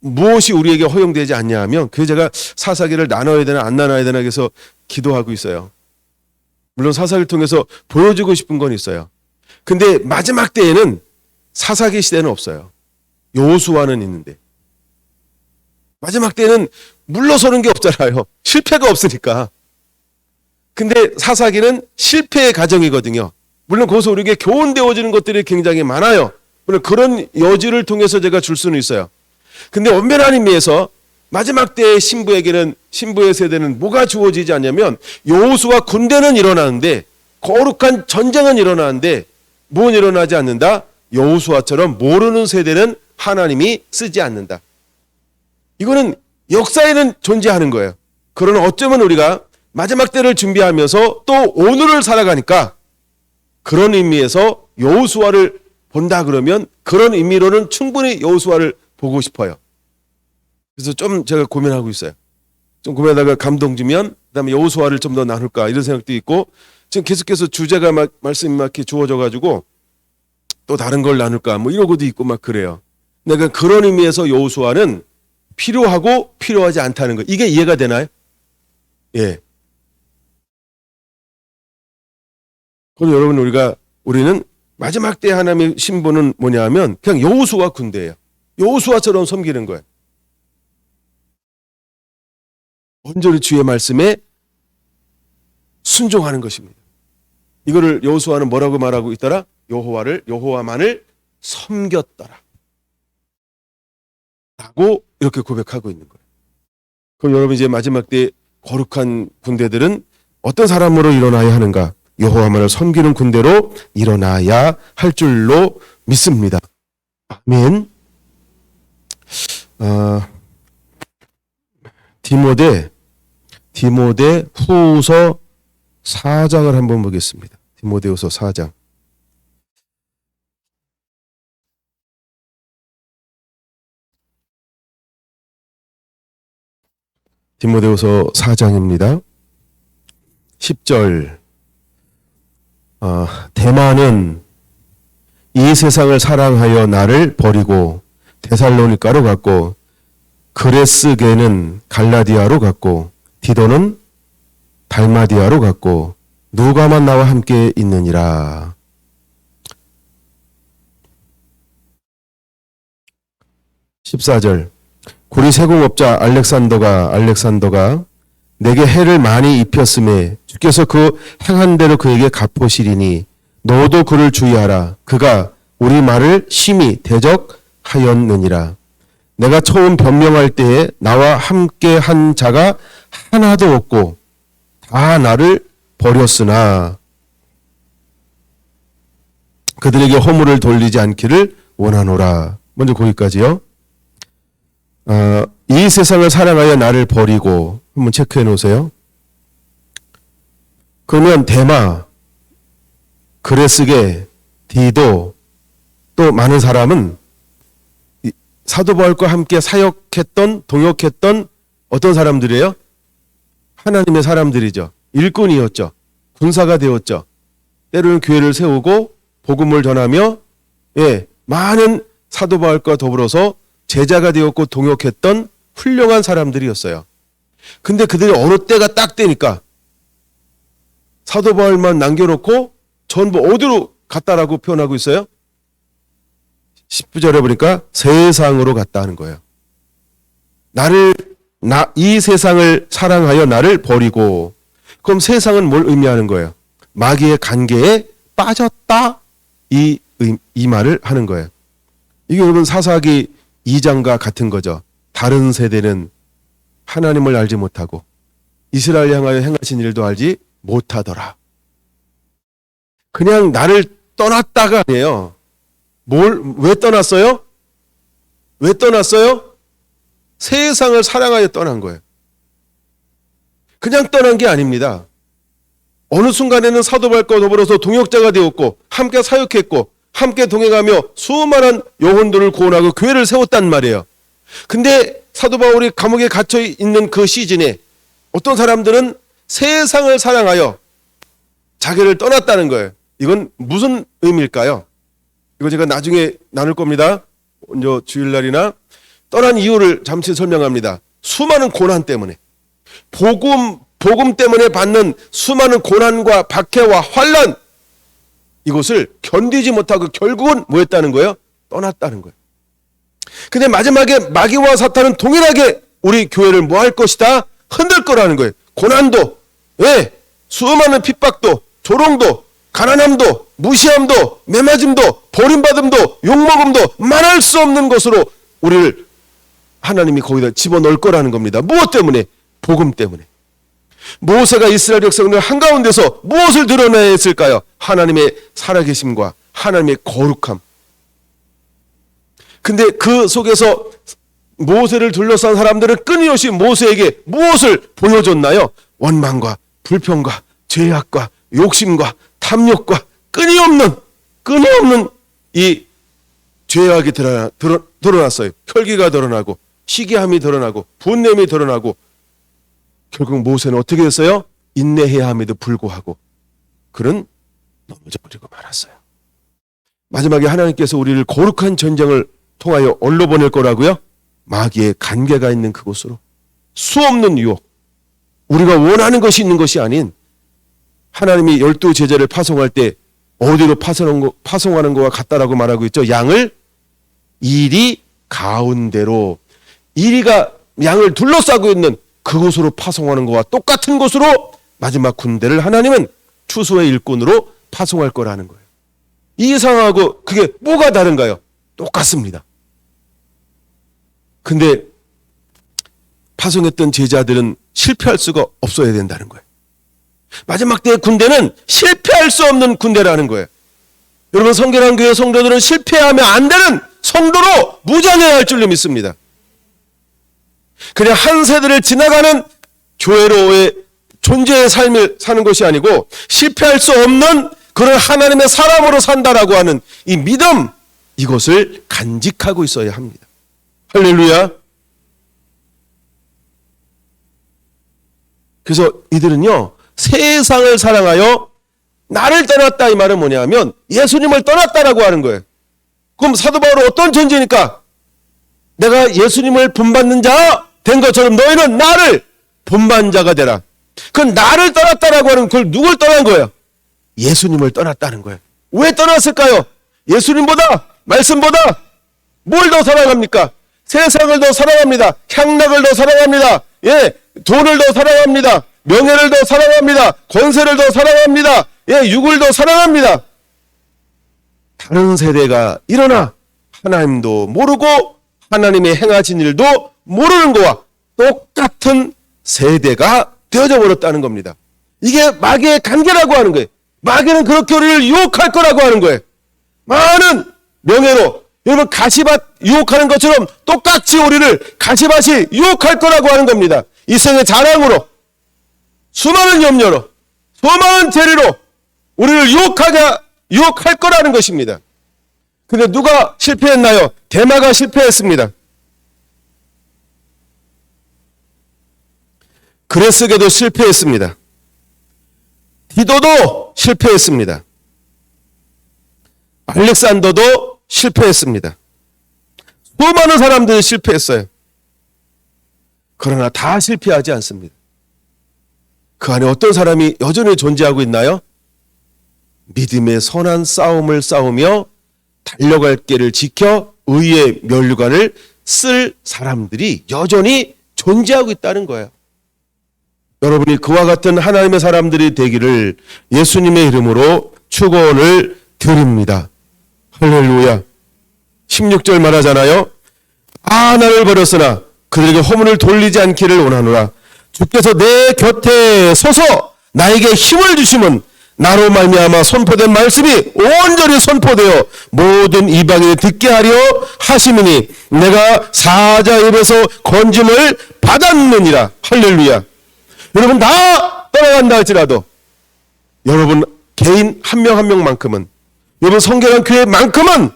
무엇이 우리에게 허용되지 않냐 하면, 그래서 제가 사사기를 나눠야 되나 안 나눠야 되나 해서 기도하고 있어요. 물론 사사기를 통해서 보여주고 싶은 건 있어요. 근데 마지막 때에는 사사기 시대는 없어요. 여호수아는 있는데. 마지막 때는 물러서는 게 없잖아요. 실패가 없으니까. 근데 사사기는 실패의 과정이거든요. 물론 거기서 우리에게 교훈되어지는 것들이 굉장히 많아요. 물론 그런 여지를 통해서 제가 줄 수는 있어요. 근데 엄밀한 의미에서 마지막 때의 신부의 세대는 뭐가 주어지지 않냐면, 여호수아 군대는 일어나는데, 거룩한 전쟁은 일어나는데 무엇은 일어나지 않는다? 여호수아처럼 모르는 세대는 하나님이 쓰지 않는다. 이거는 역사에는 존재하는 거예요. 그러나 어쩌면 우리가 마지막 때를 준비하면서 또 오늘을 살아가니까 그런 의미에서 여호수아를 본다 그러면 그런 의미로는 충분히 여호수아를 보고 싶어요. 그래서 좀 제가 고민하고 있어요. 좀 고민하다가 감동 주면 그다음에 여호수아를 좀 더 나눌까 이런 생각도 있고, 지금 계속해서 주제가 말씀이 막 이렇게 주어져 가지고 또 다른 걸 나눌까 뭐 이러고도 있고 막 그래요. 내가 그런 의미에서 여호수아는 필요하고 필요하지 않다는 거, 이게 이해가 되나요? 예. 그럼 여러분, 우리는 마지막 때 하나님의 신분은 뭐냐 하면 그냥 여호수아 군대예요. 여호수아처럼 섬기는 거예요. 온전히 주의 말씀에 순종하는 것입니다. 이거를 여호수아는 뭐라고 말하고 있더라? 여호와만을 섬겼더라 라고 이렇게 고백하고 있는 거예요. 그럼 여러분, 이제 마지막 때 거룩한 군대들은 어떤 사람으로 일어나야 하는가? 여호와만을 섬기는 군대로 일어나야 할 줄로 믿습니다. 아멘. 디모데 후서 4장을 한번 보겠습니다. 디모데후서 4장. 디모데후서 4장입니다. 10절. 대만은 이 세상을 사랑하여 나를 버리고 데살로니가로 갔고, 그레스게는 갈라디아로 갔고, 디도는 달마디아로 갔고, 누가만 나와 함께 있느니라. 14절. 고리 세공업자 알렉산더가 내게 해를 많이 입혔음에 주께서 그 행한 대로 그에게 갚으시리니 너도 그를 주의하라. 그가 우리 말을 심히 대적하였느니라. 내가 처음 변명할 때에 나와 함께 한 자가 하나도 없고 다 나를 버렸으나 그들에게 허물을 돌리지 않기를 원하노라. 먼저 거기까지요. 이 세상을 사랑하여 나를 버리고, 한번 체크해 놓으세요. 그러면 데마, 그레스게, 디도, 또 많은 사람은 사도 바울과 함께 사역했던, 동역했던 어떤 사람들이에요? 하나님의 사람들이죠. 일꾼이었죠. 군사가 되었죠. 때로는 교회를 세우고 복음을 전하며, 많은 사도 바울과 더불어서 제자가 되었고 동역했던 훌륭한 사람들이었어요. 근데 그들이 어느 때가 딱 되니까 사도 바울만 남겨놓고 전부 어디로 갔다라고 표현하고 있어요? 19절에 보니까 세상으로 갔다 하는 거예요. 나를 이 세상을 사랑하여 나를 버리고. 그럼 세상은 뭘 의미하는 거예요? 마귀의 관계에 빠졌다. 이 말을 하는 거예요. 이게 여러분 사사기 2장과 같은 거죠. 다른 세대는 하나님을 알지 못하고 이스라엘 향하여 행하신 일도 알지 못하더라. 그냥 나를 떠났다가 아니에요. 왜 떠났어요? 왜 떠났어요? 세상을 사랑하여 떠난 거예요. 그냥 떠난 게 아닙니다. 어느 순간에는 사도 바울과 더불어서 동역자가 되었고 함께 사역했고 함께 동행하며 수많은 영혼들을 구원하고 교회를 세웠단 말이에요. 근데 사도 바울이 감옥에 갇혀 있는 그 시즌에 어떤 사람들은 세상을 사랑하여 자기를 떠났다는 거예요. 이건 무슨 의미일까요? 이거 제가 나중에 나눌 겁니다. 먼저 주일날이나 떠난 이유를 잠시 설명합니다. 수많은 고난 때문에 복음 때문에 받는 수많은 고난과 박해와 환난, 이것을 견디지 못하고 결국은 뭐 했다는 거예요? 떠났다는 거예요. 근데 마지막에 마귀와 사탄은 동일하게 우리 교회를 뭐 할 것이다? 흔들 거라는 거예요. 고난도, 수많은 핍박도, 조롱도, 가난함도, 무시함도, 매맞음도, 버림받음도, 욕먹음도 말할 수 없는 것으로 우리를 하나님이 거기다 집어넣을 거라는 겁니다. 무엇 때문에? 복음 때문에. 모세가 이스라엘 백성들 한가운데서 무엇을 드러내야 했을까요? 하나님의 살아계심과 하나님의 거룩함. 근데 그 속에서 모세를 둘러싼 사람들은 끊임없이 모세에게 무엇을 보여줬나요? 원망과 불평과 죄악과 욕심과 탐욕과 끊임없는 이 죄악이 드러났어요. 혈기가 드러나고 시기함이 드러나고 분냄이 드러나고 결국 모세는 어떻게 됐어요? 인내해야 함에도 불구하고 그는 넘어져 버리고 말았어요. 마지막에 하나님께서 우리를 거룩한 전쟁을 통하여 어디로 보낼 거라고요? 마귀의 관계가 있는 그곳으로. 수없는 유혹, 우리가 원하는 것이 있는 것이 아닌, 하나님이 12 제자를 파송할 때 어디로 파송하는 것과 같다라고 말하고 있죠. 양을 이리 가운데로, 이리가 양을 둘러싸고 있는 그곳으로 파송하는 것과 똑같은 곳으로 마지막 군대를 하나님은 추수의 일꾼으로 파송할 거라는 거예요. 이 상황하고 그게 뭐가 다른가요? 똑같습니다. 근데 파송했던 제자들은 실패할 수가 없어야 된다는 거예요. 마지막 때의 군대는 실패할 수 없는 군대라는 거예요. 여러분, 성결한 교회 성도들은 실패하면 안 되는 성도로 무장해야 할 줄로 믿습니다. 그냥 한 세대를 지나가는 교회로의 존재의 삶을 사는 것이 아니고 실패할 수 없는 그런 하나님의 사람으로 산다라고 하는 이 믿음, 이것을 간직하고 있어야 합니다. 할렐루야. 그래서 이들은요, 세상을 사랑하여 나를 떠났다, 이 말은 뭐냐면 예수님을 떠났다라고 하는 거예요. 그럼 사도 바울은 어떤 존재니까? 내가 예수님을 본받는 자 된 것처럼 너희는 나를 본받는 자가 되라. 그건 나를 떠났다라고 하는, 그걸 누굴 떠난 거예요? 예수님을 떠났다는 거예요. 왜 떠났을까요? 예수님보다, 말씀보다 뭘 더 사랑합니까? 세상을 더 사랑합니다. 향락을 더 사랑합니다. 돈을 더 사랑합니다. 명예를 더 사랑합니다. 권세를 더 사랑합니다. 육을 더 사랑합니다. 다른 세대가 일어나 하나님도 모르고 하나님의 행하신 일도 모르는 거와 똑같은 세대가 되어져 버렸다는 겁니다. 이게 마귀의 관계라고 하는 거예요. 마귀는 그렇게 우리를 유혹할 거라고 하는 거예요. 많은 명예로, 여러분 가시밭 유혹하는 것처럼 똑같이 우리를 가시밭이 유혹할 거라고 하는 겁니다. 이 생의 자랑으로, 수많은 염려로, 수많은 재리로 우리를 유혹할 거라는 것입니다. 근데 누가 실패했나요? 데마가 실패했습니다. 그레스게도 실패했습니다. 디도도 실패했습니다. 알렉산더도 실패했습니다. 수많은 사람들이 실패했어요. 그러나 다 실패하지 않습니다. 그 안에 어떤 사람이 여전히 존재하고 있나요? 믿음의 선한 싸움을 싸우며 달려갈 길을 지켜 의의 면류관을 쓸 사람들이 여전히 존재하고 있다는 거예요. 여러분이 그와 같은 하나님의 사람들이 되기를 예수님의 이름으로 축원을 드립니다. 할렐루야. 16절 말하잖아요. 나를 버렸으나 그들에게 허물을 돌리지 않기를 원하노라. 주께서 내 곁에 서서 나에게 힘을 주심은 나로 말미암아 선포된 말씀이 온전히 선포되어 모든 이방인이 듣게 하려 하심이니 내가 사자 입에서 건짐을 받았느니라. 할렐루야. 여러분 다 떠나간다 할지라도 여러분 개인 한 명 한 명만큼은, 여러분 성결한 교회만큼은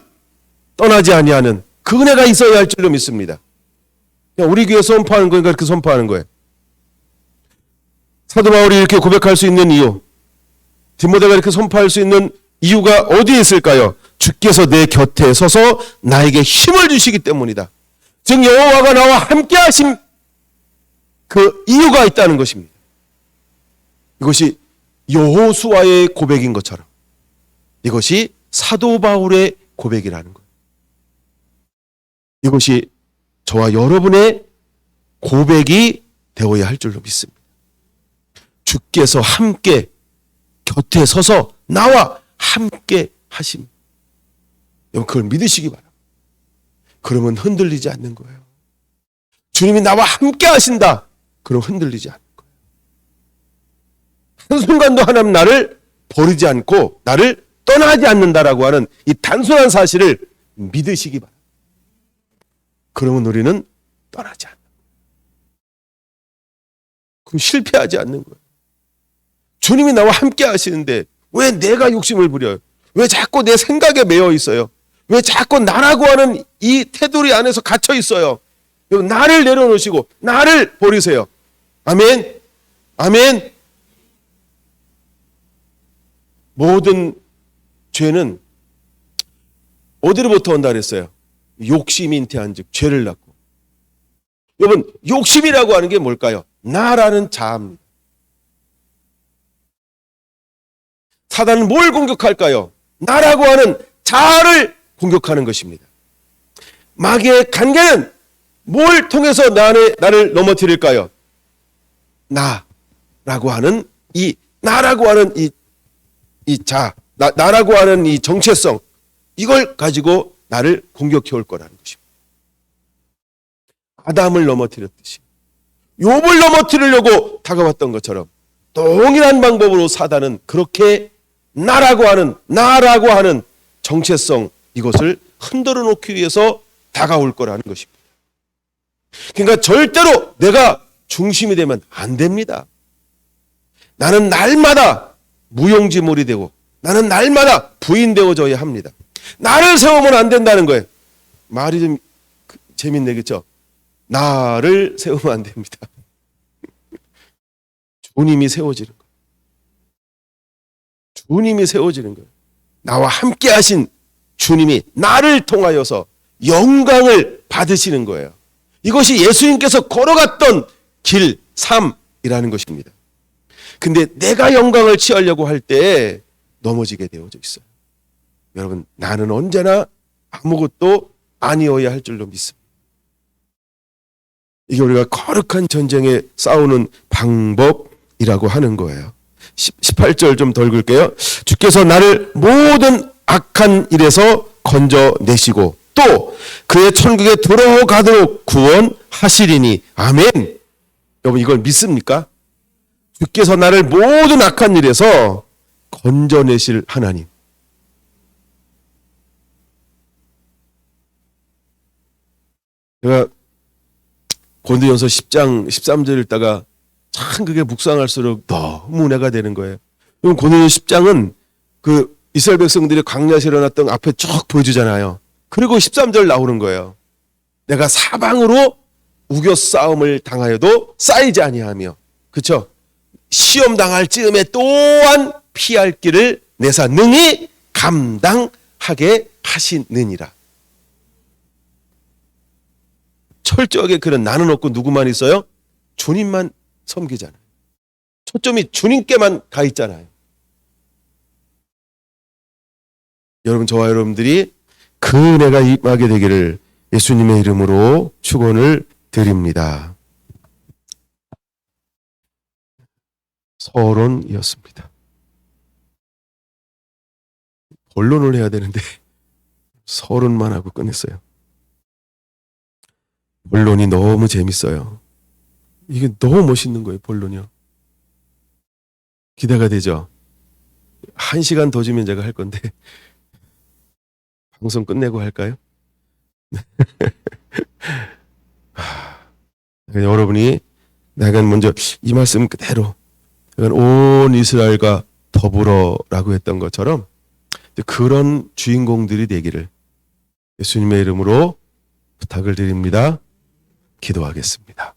떠나지 아니하는 그 은혜가 있어야 할 줄로 믿습니다. 그냥 우리 교회 선포하는 거니까 그렇게 선포하는 거예요. 사도 바울이 이렇게 고백할 수 있는 이유, 디모데가 이렇게 선포할 수 있는 이유가 어디에 있을까요? 주께서 내 곁에 서서 나에게 힘을 주시기 때문이다. 즉 여호와가 나와 함께 하신 그 이유가 있다는 것입니다. 이것이 여호수아의 고백인 것처럼 이것이 사도 바울의 고백이라는 거예요. 이것이 저와 여러분의 고백이 되어야 할 줄로 믿습니다. 주께서 함께 곁에 서서 나와 함께 하심. 여러분 그걸 믿으시기 바랍니다. 그러면 흔들리지 않는 거예요. 주님이 나와 함께 하신다. 그럼 흔들리지 않는 거예요. 한순간도 하나님 나를 버리지 않고 나를 떠나지 않는다라고 하는 이 단순한 사실을 믿으시기 바랍니다. 그러면 우리는 떠나지 않는 거예요. 그럼 실패하지 않는 거예요. 주님이 나와 함께 하시는데 왜 내가 욕심을 부려요? 왜 자꾸 내 생각에 매여 있어요? 왜 자꾸 나라고 하는 이 테두리 안에서 갇혀 있어요? 나를 내려놓으시고 나를 버리세요. 아멘. 아멘. 모든 죄는 어디로부터 온다 그랬어요? 욕심이 잉태한 즉 죄를 낳고. 여러분 욕심이라고 하는 게 뭘까요? 나라는 자아입니다. 사단은 뭘 공격할까요? 나라고 하는 자아를 공격하는 것입니다. 마귀의 간계는 뭘 통해서 나를 넘어뜨릴까요? 나라고 하는 이 나라고 하는 나라고 하는 이 정체성, 이걸 가지고 나를 공격해 올 거라는 것입니다. 아담을 넘어뜨렸듯이 욥을 넘어뜨리려고 다가왔던 것처럼 동일한 방법으로 사단은 그렇게 나라고 하는 정체성, 이것을 흔들어 놓기 위해서 다가올 거라는 것입니다. 그러니까 절대로 내가 중심이 되면 안 됩니다. 나는 날마다 무용지물이 되고 나는 날마다 부인되어져야 합니다. 나를 세우면 안 된다는 거예요. 말이 좀 재밌네겠죠? 나를 세우면 안 됩니다. 주님이 세워지는 거예요. 주님이 세워지는 거예요. 나와 함께 하신 주님이 나를 통하여서 영광을 받으시는 거예요. 이것이 예수님께서 걸어갔던 길, 삶이라는 것입니다. 근데 내가 영광을 취하려고 할 때 넘어지게 되어져 있어요. 여러분, 나는 언제나 아무것도 아니어야 할 줄로 믿습니다. 이게 우리가 거룩한 전쟁에 싸우는 방법이라고 하는 거예요. 18절 좀 더 읽을게요. 주께서 나를 모든 악한 일에서 건져내시고 또 그의 천국에 들어가도록 구원하시리니. 아멘. 여러분 이걸 믿습니까? 주께서 나를 모든 악한 일에서 건져내실 하나님. 제가 고린도전서 10장 13절 읽다가 참 그게 묵상할수록 너무 은혜가 되는 거예요. 고린도전서 10장은 그 이스라엘 백성들이 광야에서 일어났던 앞에 쭉 보여주잖아요. 그리고 13절 나오는 거예요. 내가 사방으로 우겨 싸움을 당하여도 쌓이지 아니하며, 그렇죠? 시험 당할 즈음에 또한 피할 길을 내사 능히 감당하게 하시느니라. 철저하게 그런 나는 없고 누구만 있어요? 주님만 섬기잖아요. 초점이 주님께만 가 있잖아요. 여러분, 저와 여러분들이 그 은혜가 임하게 되기를 예수님의 이름으로 축원을 드립니다. 서론이었습니다. 본론을 해야 되는데 서론만 하고 끝냈어요. 본론이 너무 재밌어요. 이게 너무 멋있는 거예요, 본론이요. 기대가 되죠? 1시간 더 주면 제가 할 건데 방송 끝내고 할까요? 여러분이 내가 먼저 이 말씀 그대로 온 이스라엘과 더불어라고 했던 것처럼 그런 주인공들이 되기를 예수님의 이름으로 부탁을 드립니다. 기도하겠습니다.